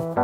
Du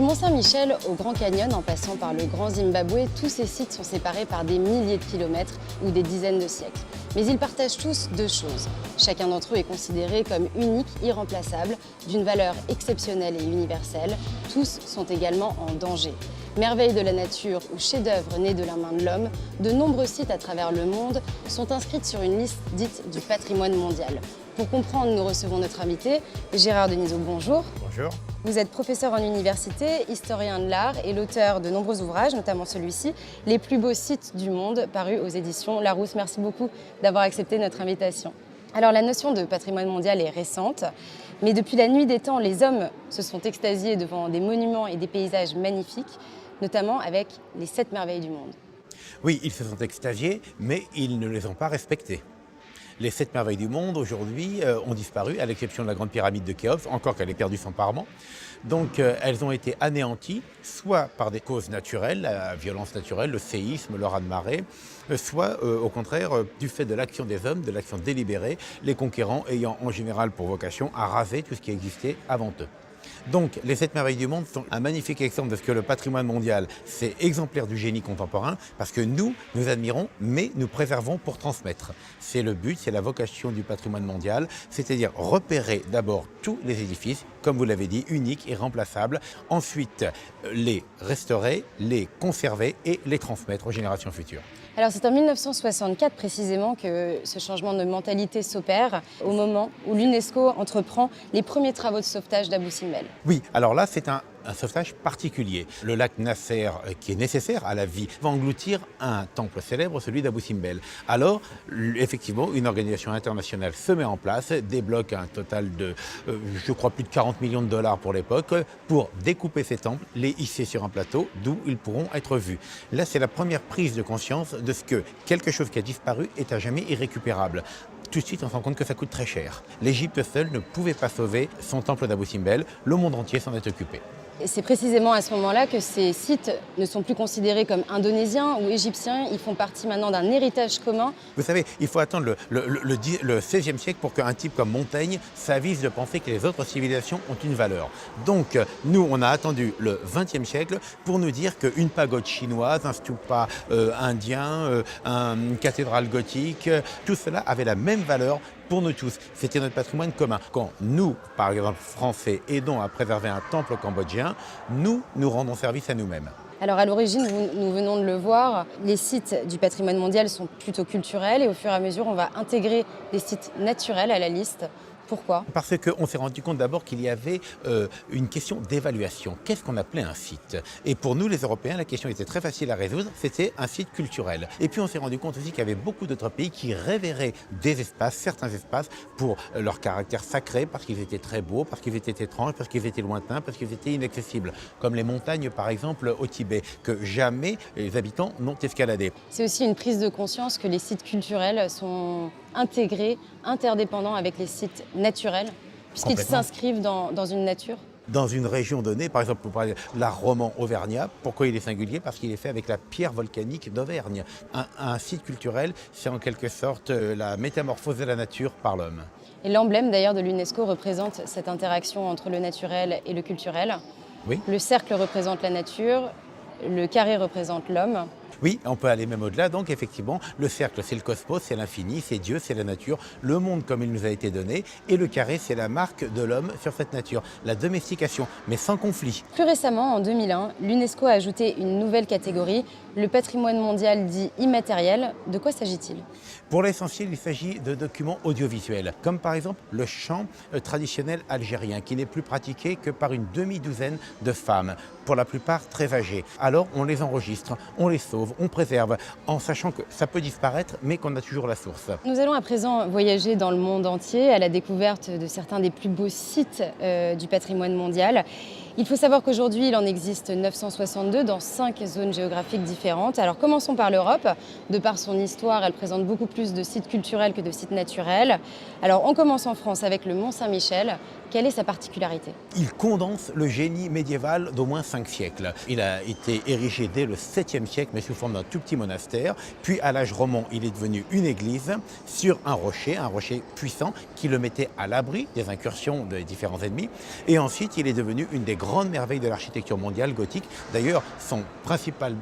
Mont-Saint-Michel au Grand Canyon, en passant par le Grand Zimbabwe, tous ces sites sont séparés par des milliers de kilomètres ou des dizaines de siècles. Mais ils partagent tous deux choses. Chacun d'entre eux est considéré comme unique, irremplaçable, d'une valeur exceptionnelle et universelle. Tous sont également en danger. Merveilles de la nature ou chefs-d'œuvre nés de la main de l'homme, de nombreux sites à travers le monde sont inscrits sur une liste dite du patrimoine mondial. Pour comprendre, nous recevons notre invité, Gérard Denisot, bonjour. Bonjour. Vous êtes professeur en université, historien de l'art et l'auteur de nombreux ouvrages, notamment celui-ci, Les plus beaux sites du monde, paru aux éditions Larousse. Merci beaucoup d'avoir accepté notre invitation. Alors la notion de patrimoine mondial est récente, mais depuis la nuit des temps, les hommes se sont extasiés devant des monuments et des paysages magnifiques, notamment avec les 7 merveilles du monde. Oui, ils se sont extasiés, mais ils ne les ont pas respectés. Les 7 merveilles du monde, aujourd'hui, ont disparu, à l'exception de la grande pyramide de Khéops, encore qu'elle ait perdu son parement. Donc, elles ont été anéanties, soit par des causes naturelles, la violence naturelle, le séisme, le raz-de-marée, soit, au contraire, du fait de l'action des hommes, de l'action délibérée, les conquérants ayant en général pour vocation à raser tout ce qui existait avant eux. Donc, les 7 merveilles du monde sont un magnifique exemple de ce que le patrimoine mondial, c'est exemplaire du génie contemporain, parce que nous admirons, mais nous préservons pour transmettre. C'est le but, c'est la vocation du patrimoine mondial, c'est-à-dire repérer d'abord tous les édifices, comme vous l'avez dit, uniques et remplaçables, ensuite les restaurer, les conserver et les transmettre aux générations futures. Alors c'est en 1964 précisément que ce changement de mentalité s'opère, au moment où l'UNESCO entreprend les premiers travaux de sauvetage d'Abou Simbel. Oui, alors là c'est un sauvetage particulier. Le lac Nasser, qui est nécessaire à la vie, va engloutir un temple célèbre, celui d'Abou Simbel. Alors, effectivement, une organisation internationale se met en place, débloque un total de, je crois, plus de 40 millions de dollars pour l'époque, pour découper ces temples, les hisser sur un plateau, d'où ils pourront être vus. Là, c'est la première prise de conscience de ce que quelque chose qui a disparu est à jamais irrécupérable. Tout de suite, on se rend compte que ça coûte très cher. L'Égypte seule ne pouvait pas sauver son temple d'Abou Simbel, le monde entier s'en est occupé. C'est précisément à ce moment-là que ces sites ne sont plus considérés comme indonésiens ou égyptiens, ils font partie maintenant d'un héritage commun. Vous savez, il faut attendre le XVIe siècle pour qu'un type comme Montaigne s'avise de penser que les autres civilisations ont une valeur. Donc, nous, on a attendu le XXe siècle pour nous dire qu'une pagode chinoise, un stupa indien, une cathédrale gothique, tout cela avait la même valeur pour nous tous. C'était notre patrimoine commun. Quand nous, par exemple, Français, aidons à préserver un temple cambodgien, nous rendons service à nous-mêmes. Alors à l'origine, nous venons de le voir, les sites du patrimoine mondial sont plutôt culturels et au fur et à mesure, on va intégrer des sites naturels à la liste. Pourquoi ? Parce qu'on s'est rendu compte d'abord qu'il y avait une question d'évaluation. Qu'est-ce qu'on appelait un site ? Et pour nous, les Européens, la question était très facile à résoudre, c'était un site culturel. Et puis on s'est rendu compte aussi qu'il y avait beaucoup d'autres pays qui révéraient des espaces, certains espaces, pour leur caractère sacré, parce qu'ils étaient très beaux, parce qu'ils étaient étranges, parce qu'ils étaient lointains, parce qu'ils étaient inaccessibles. Comme les montagnes, par exemple, au Tibet, que jamais les habitants n'ont escaladé. C'est aussi une prise de conscience que les sites culturels sont intégrés, interdépendants avec les sites naturels, puisqu'ils s'inscrivent dans une nature. Dans une région donnée, par exemple, pour parler de l'art roman auvergnat, pourquoi il est singulier ? Parce qu'il est fait avec la pierre volcanique d'Auvergne. Un site culturel, c'est en quelque sorte la métamorphose de la nature par l'homme. Et l'emblème d'ailleurs de l'UNESCO représente cette interaction entre le naturel et le culturel. Oui. Le cercle représente la nature, le carré représente l'homme. Oui, on peut aller même au-delà. Donc effectivement, le cercle, c'est le cosmos, c'est l'infini, c'est Dieu, c'est la nature, le monde comme il nous a été donné. Et le carré, c'est la marque de l'homme sur cette nature, la domestication, mais sans conflit. Plus récemment, en 2001, l'UNESCO a ajouté une nouvelle catégorie, le patrimoine mondial dit immatériel. De quoi s'agit-il ? Pour l'essentiel, il s'agit de documents audiovisuels, comme par exemple le chant traditionnel algérien, qui n'est plus pratiqué que par une demi-douzaine de femmes, pour la plupart très âgées. Alors on les enregistre, on les sauve, conserve, on préserve, en sachant que ça peut disparaître, mais qu'on a toujours la source. Nous allons à présent voyager dans le monde entier à la découverte de certains des plus beaux sites du patrimoine mondial. Il faut savoir qu'aujourd'hui, il en existe 962 dans 5 zones géographiques différentes. Alors commençons par l'Europe. De par son histoire, elle présente beaucoup plus de sites culturels que de sites naturels. Alors on commence en France avec le Mont Saint-Michel. Quelle est sa particularité? Il condense le génie médiéval d'au moins 5 siècles. Il a été érigé dès le 7e siècle, mais sous forme d'un tout petit monastère. Puis à l'âge roman, il est devenu une église sur un rocher puissant qui le mettait à l'abri des incursions des différents ennemis. Et ensuite, il est devenu une des grandes merveilles de l'architecture mondiale gothique. D'ailleurs, son principal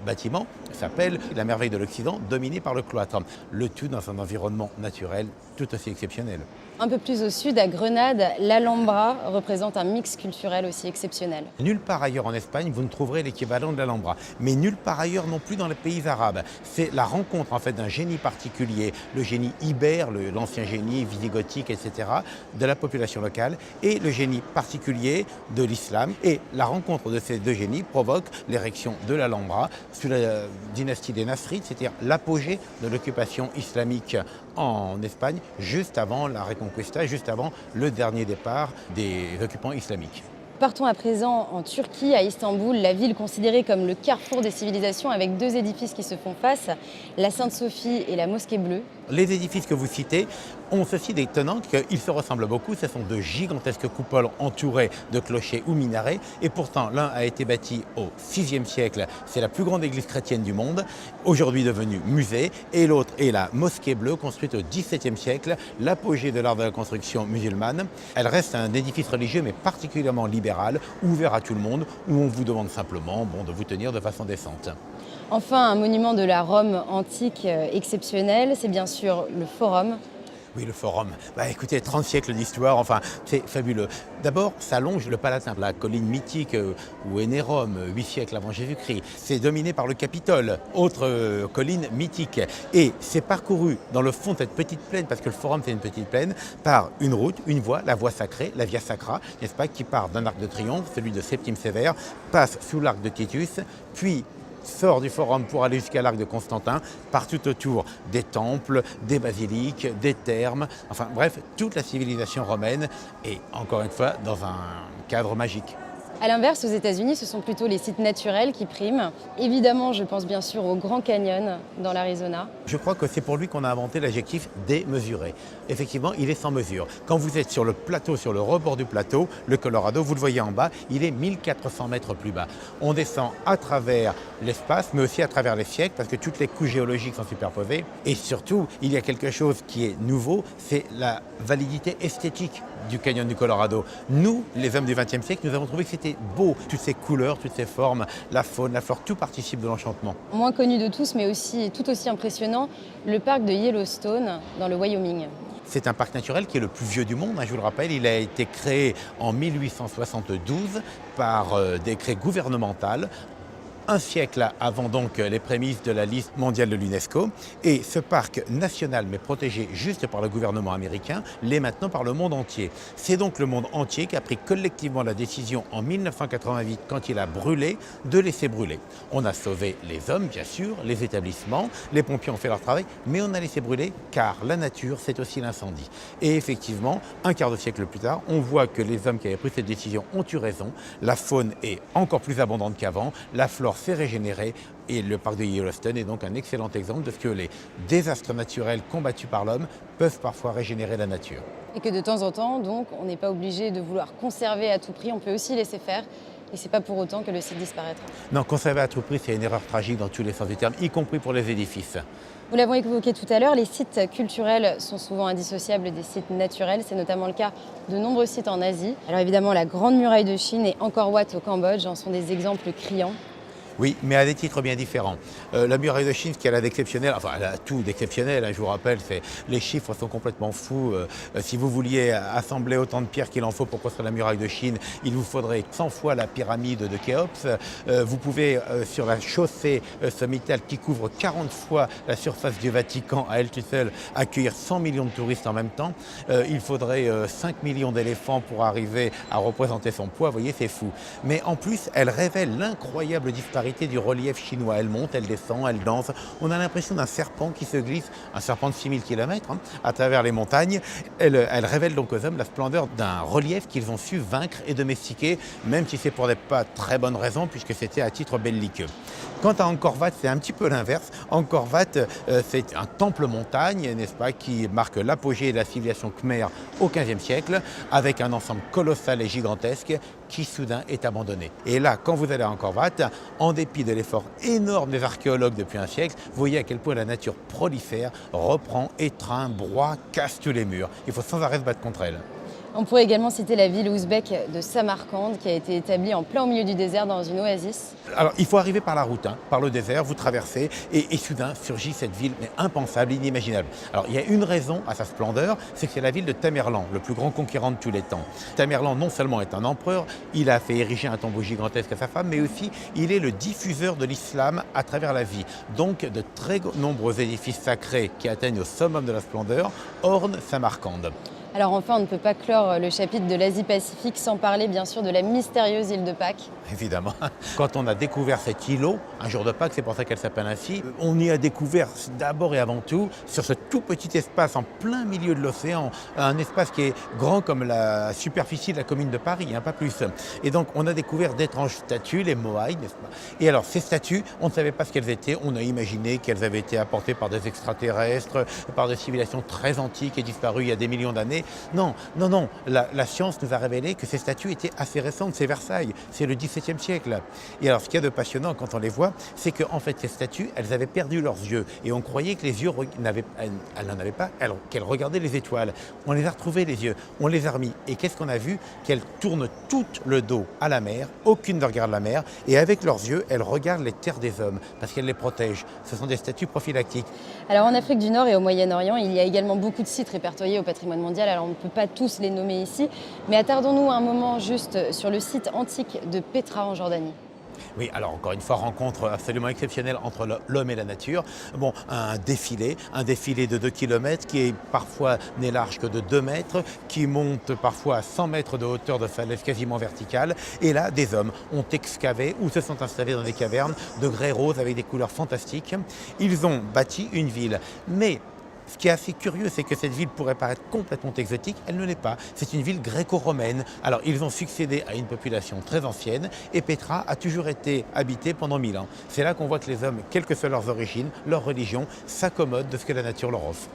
bâtiment s'appelle la merveille de l'Occident, dominé par le cloître. Le tout dans un environnement naturel tout aussi exceptionnel. Un peu plus au sud, à Grenade, l'Alhambra représente un mix culturel aussi exceptionnel. Nulle part ailleurs en Espagne, vous ne trouverez l'équivalent de l'Alhambra. Mais nulle part ailleurs non plus dans les pays arabes. C'est la rencontre en fait d'un génie particulier, le génie ibère, l'ancien génie visigothique, etc., de la population locale, et le génie particulier de l'islam. Et la rencontre de ces deux génies provoque l'érection de l'Alhambra sous la dynastie des Nasrides, c'est-à-dire l'apogée de l'occupation islamique en Espagne, juste avant la Reconquista, juste avant le dernier départ des occupants islamiques. Partons à présent en Turquie, à Istanbul, la ville considérée comme le carrefour des civilisations avec 2 édifices qui se font face, la Sainte-Sophie et la Mosquée Bleue. Les édifices que vous citez ont ceci d'étonnant qu'ils se ressemblent beaucoup. Ce sont de gigantesques coupoles entourées de clochers ou minarets. Et pourtant, l'un a été bâti au VIe siècle. C'est la plus grande église chrétienne du monde, aujourd'hui devenue musée. Et l'autre est la Mosquée Bleue, construite au XVIIe siècle, l'apogée de l'art de la construction musulmane. Elle reste un édifice religieux, mais particulièrement libéral, ouvert à tout le monde, où on vous demande simplement de vous tenir de façon décente. Enfin, un monument de la Rome antique exceptionnel, c'est bien sûr le Forum. Oui, le Forum. Écoutez, 30 siècles d'histoire, enfin, c'est fabuleux. D'abord, ça longe le Palatin, la colline mythique où est né Rome, 8 siècles avant Jésus-Christ. C'est dominé par le Capitole, autre colline mythique. Et c'est parcouru dans le fond de cette petite plaine, parce que le Forum, c'est une petite plaine, par une route, une voie, la voie sacrée, la Via Sacra, n'est-ce pas, qui part d'un arc de triomphe, celui de Septime Sévère, passe sous l'arc de Titus, puis sort du Forum pour aller jusqu'à l'arc de Constantin, partout autour des temples, des basiliques, des thermes, enfin bref, toute la civilisation romaine et encore une fois dans un cadre magique. A l'inverse, aux États-Unis, ce sont plutôt les sites naturels qui priment. Évidemment, je pense bien sûr au Grand Canyon dans l'Arizona. Je crois que c'est pour lui qu'on a inventé l'adjectif démesuré. Effectivement, il est sans mesure. Quand vous êtes sur le plateau, sur le rebord du plateau, le Colorado, vous le voyez en bas, il est 1400 mètres plus bas. On descend à travers l'espace, mais aussi à travers les siècles, parce que toutes les couches géologiques sont superposées. Et surtout, il y a quelque chose qui est nouveau, c'est la validité esthétique du canyon du Colorado. Nous, les hommes du XXe siècle, nous avons trouvé que c'était beau. Toutes ces couleurs, toutes ces formes, la faune, la flore, tout participe de l'enchantement. Moins connu de tous, mais aussi tout aussi impressionnant, le parc de Yellowstone dans le Wyoming. C'est un parc naturel qui est le plus vieux du monde, je vous le rappelle. Il a été créé en 1872 par décret gouvernemental. Un siècle avant donc les prémices de la liste mondiale de l'UNESCO. Et ce parc national, mais protégé juste par le gouvernement américain, l'est maintenant par le monde entier. C'est donc le monde entier qui a pris collectivement la décision en 1988, quand il a brûlé, de laisser brûler. On a sauvé les hommes, bien sûr, les établissements, les pompiers ont fait leur travail, mais on a laissé brûler car la nature, c'est aussi l'incendie. Et effectivement, un quart de siècle plus tard, on voit que les hommes qui avaient pris cette décision ont eu raison. La faune est encore plus abondante qu'avant, la flore s'est régénérée et le parc de Yellowstone est donc un excellent exemple de ce que les désastres naturels combattus par l'homme peuvent parfois régénérer la nature. Et que de temps en temps, donc, on n'est pas obligé de vouloir conserver à tout prix, on peut aussi laisser faire. Et c'est pas pour autant que le site disparaîtra. Non, conserver à tout prix, c'est une erreur tragique dans tous les sens du terme, y compris pour les édifices. Vous l'avons évoqué tout à l'heure, les sites culturels sont souvent indissociables des sites naturels. C'est notamment le cas de nombreux sites en Asie. Alors évidemment, la Grande Muraille de Chine et Angkor Wat au Cambodge en sont des exemples criants. Oui, mais à des titres bien différents. La muraille de Chine, ce qu'elle a d'exceptionnel, enfin elle a tout d'exceptionnel, je vous rappelle, les chiffres sont complètement fous. Si vous vouliez assembler autant de pierres qu'il en faut pour construire la muraille de Chine, il vous faudrait 100 fois la pyramide de Khéops. Vous pouvez, sur la chaussée sommitale qui couvre 40 fois la surface du Vatican à elle toute seule, accueillir 100 millions de touristes en même temps. Il faudrait 5 millions d'éléphants pour arriver à représenter son poids, vous voyez, c'est fou. Mais en plus, elle révèle l'incroyable disparition particularité du relief chinois. Elle monte, elle descend, elle danse. On a l'impression d'un serpent qui se glisse, un serpent de 6000 km à travers les montagnes. Elle révèle donc aux hommes la splendeur d'un relief qu'ils ont su vaincre et domestiquer, même si c'est pour des pas très bonnes raisons, puisque c'était à titre belliqueux. Quant à Angkor Wat, c'est un petit peu l'inverse. Angkor Wat, c'est un temple montagne, n'est-ce pas, qui marque l'apogée de la civilisation khmère au XVe siècle, avec un ensemble colossal et gigantesque qui soudain est abandonné. Et là, quand vous allez à Angkor Wat, en dépit de l'effort énorme des archéologues depuis un siècle, vous voyez à quel point la nature prolifère, reprend, étreint, broie, casse tous les murs. Il faut sans arrêt se battre contre elle. On pourrait également citer la ville ouzbek de Samarcande qui a été établie en plein au milieu du désert dans une oasis. Alors, il faut arriver par la route, par le désert, vous traversez, et soudain surgit cette ville mais impensable, inimaginable. Alors, il y a une raison à sa splendeur, c'est que c'est la ville de Tamerlan, le plus grand conquérant de tous les temps. Tamerlan, non seulement est un empereur, il a fait ériger un tombeau gigantesque à sa femme, mais aussi il est le diffuseur de l'islam à travers la vie. Donc, de très nombreux édifices sacrés qui atteignent au summum de la splendeur ornent Samarcande. Alors enfin, on ne peut pas clore le chapitre de l'Asie-Pacifique sans parler bien sûr de la mystérieuse île de Pâques. Évidemment. Quand on a découvert cet îlot, un jour de Pâques, c'est pour ça qu'elle s'appelle ainsi, on y a découvert d'abord et avant tout, sur ce tout petit espace en plein milieu de l'océan, un espace qui est grand comme la superficie de la commune de Paris, pas plus. Et donc on a découvert d'étranges statues, les moaïs, n'est-ce pas? Et alors ces statues, on ne savait pas ce qu'elles étaient, on a imaginé qu'elles avaient été apportées par des extraterrestres, par des civilisations très antiques et disparues il y a des millions d'années. Non, la science nous a révélé que ces statues étaient assez récentes, c'est Versailles, c'est le XVIIe siècle. Et alors ce qu'il y a de passionnant quand on les voit, c'est qu'en fait ces statues, elles avaient perdu leurs yeux et on croyait que les yeux, elles n'en avaient pas, qu'elles regardaient les étoiles. On les a retrouvés les yeux, on les a remis. Et qu'est-ce qu'on a vu? Qu'elles tournent tout le dos à la mer, aucune ne regarde la mer, et avec leurs yeux, elles regardent les terres des hommes, parce qu'elles les protègent. Ce sont des statues prophylactiques. Alors en Afrique du Nord et au Moyen-Orient, il y a également beaucoup de sites répertoriés au patrimoine mondial. Alors on ne peut pas tous les nommer ici, mais attardons-nous un moment juste sur le site antique de Petra en Jordanie. Oui, alors encore une fois, rencontre absolument exceptionnelle entre l'homme et la nature. Bon, un défilé de 2 km qui est parfois n'est large que de 2 mètres, qui monte parfois à 100 mètres de hauteur de falaise quasiment verticale. Et là, des hommes ont excavé ou se sont installés dans des cavernes de grès rose avec des couleurs fantastiques. Ils ont bâti une ville. Mais ce qui est assez curieux, c'est que cette ville pourrait paraître complètement exotique, elle ne l'est pas. C'est une ville gréco-romaine. Alors, ils ont succédé à une population très ancienne et Petra a toujours été habitée pendant 1000 ans. C'est là qu'on voit que les hommes, quelles que soient leurs origines, leur religion, s'accommodent de ce que la nature leur offre.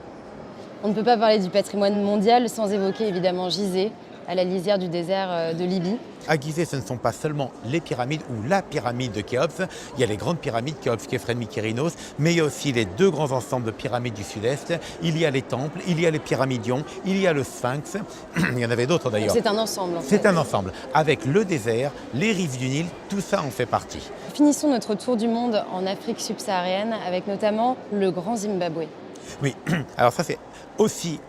On ne peut pas parler du patrimoine mondial sans évoquer évidemment Gizeh, à la lisière du désert de Libye. À Gizeh, ce ne sont pas seulement les pyramides ou la pyramide de Khéops, il y a les grandes pyramides, Khéops, Khéphren, Mykérinos, mais il y a aussi les 2 grands ensembles de pyramides du sud-est, il y a les temples, il y a les pyramidions, il y a le Sphinx, il y en avait d'autres d'ailleurs. C'est un ensemble en fait. C'est un ensemble, avec le désert, les rives du Nil, tout ça en fait partie. Finissons notre tour du monde en Afrique subsaharienne avec notamment le Grand Zimbabwe. Oui, alors ça c'est aussi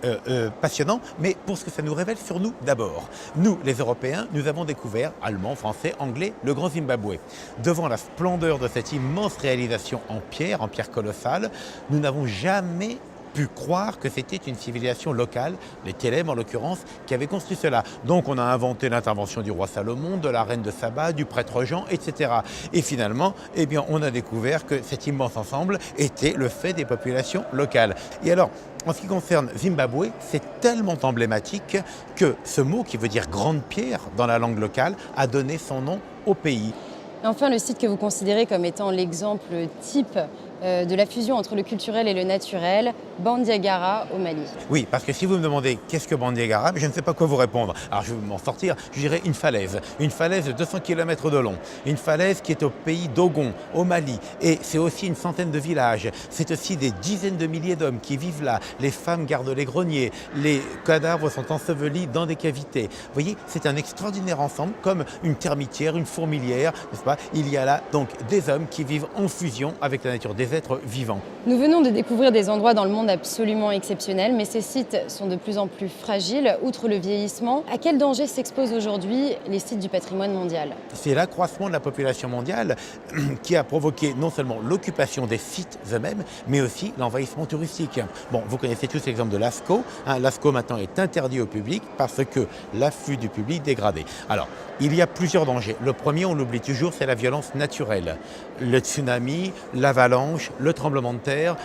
passionnant, mais pour ce que ça nous révèle sur nous d'abord. Nous, les Européens, nous avons découvert, allemands, français, anglais, le Grand Zimbabwe. Devant la splendeur de cette immense réalisation en pierre colossale, nous n'avons jamais pu croire que c'était une civilisation locale, les Télèbes en l'occurrence, qui avait construit cela. Donc on a inventé l'intervention du roi Salomon, de la reine de Saba, du prêtre Jean, etc. Et finalement, eh bien, on a découvert que cet immense ensemble était le fait des populations locales. Et alors, en ce qui concerne Zimbabwe, c'est tellement emblématique que ce mot, qui veut dire grande pierre dans la langue locale, a donné son nom au pays. Et enfin, le site que vous considérez comme étant l'exemple type de la fusion entre le culturel et le naturel, Bandiagara au Mali. Oui, parce que si vous me demandez qu'est-ce que Bandiagara, je ne sais pas quoi vous répondre. Alors je vais m'en sortir, je dirais une falaise de 200 km de long, une falaise qui est au pays d'Ogon, au Mali, et c'est aussi une centaine de villages, c'est aussi des dizaines de milliers d'hommes qui vivent là, les femmes gardent les greniers, les cadavres sont ensevelis dans des cavités. Vous voyez, c'est un extraordinaire ensemble, comme une termitière, une fourmilière, n'est-ce pas? Il y a là donc des hommes qui vivent en fusion avec la nature, des des êtres vivants. Nous venons de découvrir des endroits dans le monde absolument exceptionnels, mais ces sites sont de plus en plus fragiles, outre le vieillissement. À quel danger s'exposent aujourd'hui les sites du patrimoine mondial? C'est l'accroissement de la population mondiale qui a provoqué non seulement l'occupation des sites eux-mêmes, mais aussi l'envahissement touristique. Bon, vous connaissez tous l'exemple de Lascaux. Lascaux maintenant est interdit au public parce que l'afflux du public dégradé. Alors, il y a plusieurs dangers. Le premier, on l'oublie toujours, c'est la violence naturelle. Le tsunami, l'avalanche, le tremblement de terre,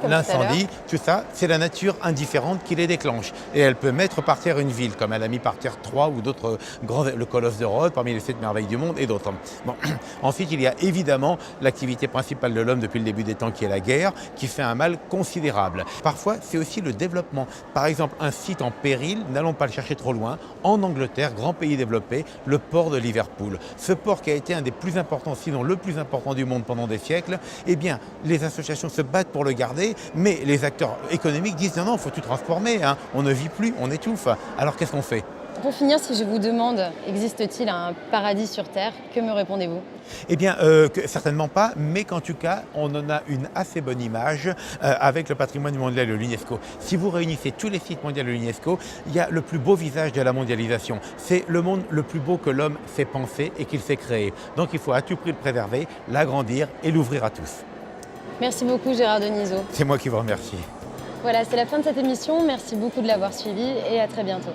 l'incendie, tout ça, c'est la nature indifférente qui les déclenche. Et elle peut mettre par terre une ville, comme elle a mis par terre Troie ou d'autres grands, le Colosse de Rhodes, parmi les 7 merveilles du monde et d'autres. Bon. Ensuite, il y a évidemment l'activité principale de l'homme depuis le début des temps, qui est la guerre, qui fait un mal considérable. Parfois, c'est aussi le développement. Par exemple, un site en péril, n'allons pas le chercher trop loin, en Angleterre, grand pays développé, le port de Liverpool. Ce port qui a été un des plus importants, sinon le plus important du monde pendant des siècles, eh bien, les associations se battent pour le garder, mais les acteurs économiques disent non, il faut tout transformer, on ne vit plus, on étouffe. Alors qu'est-ce qu'on fait? Pour finir, si je vous demande, existe-t-il un paradis sur Terre? Que me répondez-vous? Eh bien, certainement pas, mais qu'en tout cas, on en a une assez bonne image avec le patrimoine mondial de l'UNESCO. Si vous réunissez tous les sites mondiaux de l'UNESCO, il y a le plus beau visage de la mondialisation. C'est le monde le plus beau que l'homme sait penser et qu'il sait créer. Donc il faut à tout prix le préserver, l'agrandir et l'ouvrir à tous. Merci beaucoup Gérard Denisot. C'est moi qui vous remercie. Voilà, c'est la fin de cette émission. Merci beaucoup de l'avoir suivi et à très bientôt.